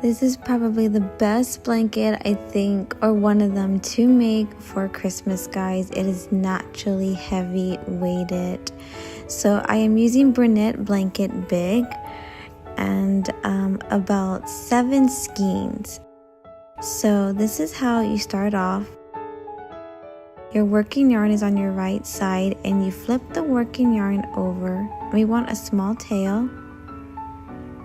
This is probably the best blanket, I think, or one of them to make for Christmas, guys. It is naturally heavy weighted. So I am using Bernat Blanket Big and about 7 skeins. So this is how you start off. Your working yarn is on your right side and you flip the working yarn over. We want a small tail,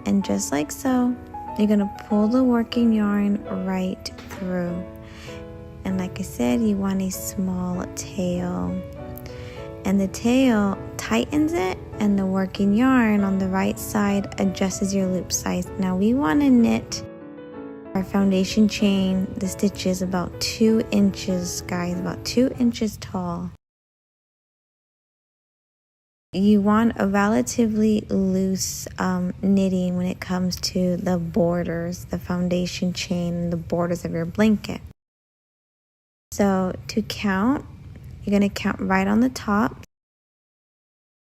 and just like so, you're going to pull the working yarn right through. And like I said, you want a small tail. And the tail tightens it, and the working yarn on the right side adjusts your loop size. Now we want to knit our foundation chain, the stitches about 2 inches, guys, about 2 inches tall. You want a relatively loose knitting when it comes to the borders, the foundation chain, the borders of your blanket. So to count, you're going to count right on the top.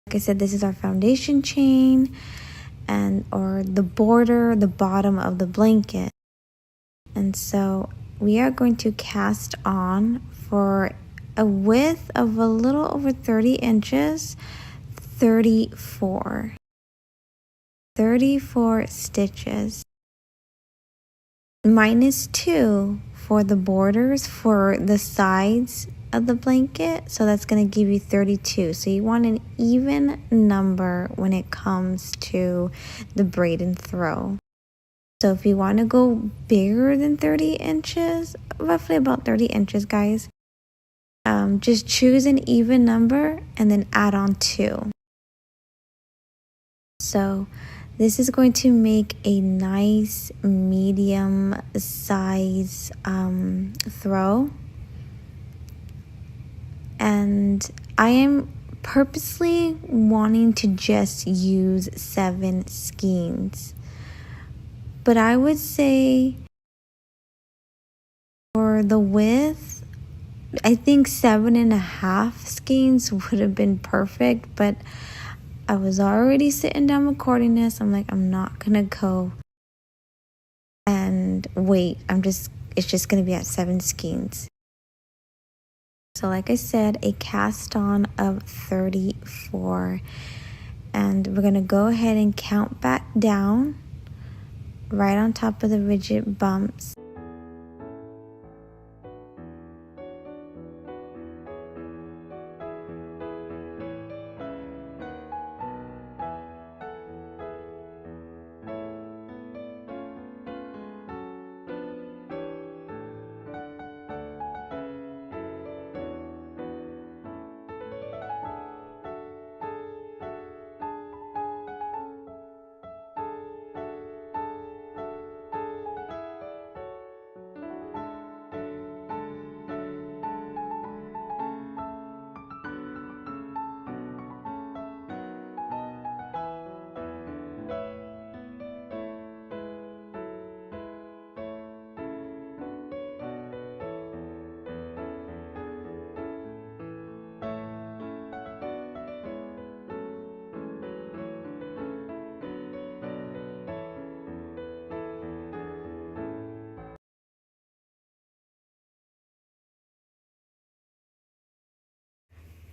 Like I said, this is our foundation chain or the border, the bottom of the blanket. And so we are going to cast on for a width of a little over 30 inches, 34 stitches, -2 for the borders for the sides of the blanket, so that's going to give you 32. So you want an even number when it comes to the braid and throw. So if you want to go bigger than 30 inches, roughly about 30 inches, guys, just choose an even number and then add on 2. So this is going to make a nice medium size throw. And I am purposely wanting to just use 7 skeins. But I would say for the width, I think 7.5 skeins would have been perfect, but I was already sitting down recording this. I'm like, I'm not gonna go and wait. It's just gonna be at 7 skeins. So like I said, a cast on of 34. And we're gonna go ahead and count back down right on top of the rigid bumps.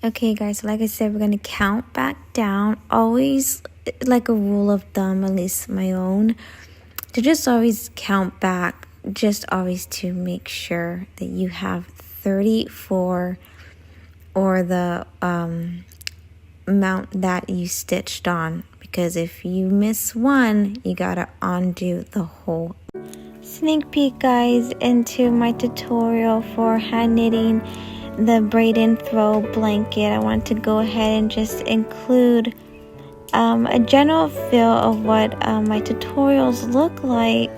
Okay guys, so like I said, we're going to count back down. Always, like a rule of thumb, at least my own, to just always count back, just always to make sure that you have 34 or the amount that you stitched on, because if you miss one, you gotta undo the whole. Sneak peek, guys, into my tutorial for hand knitting the braid and throw blanket. I want to go ahead and just include a general feel of what my tutorials look like.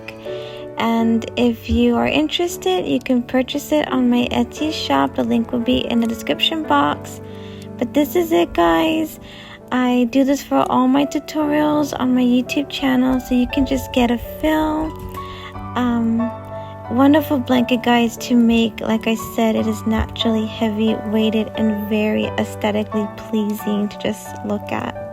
And if you are interested, you can purchase it on my Etsy shop. The link will be in the description box. But this is it, guys. I do this for all my tutorials on my YouTube channel, so you can just get a feel. Wonderful blanket, guys, to make. Like I said, it is naturally heavy weighted and very aesthetically pleasing to just look at.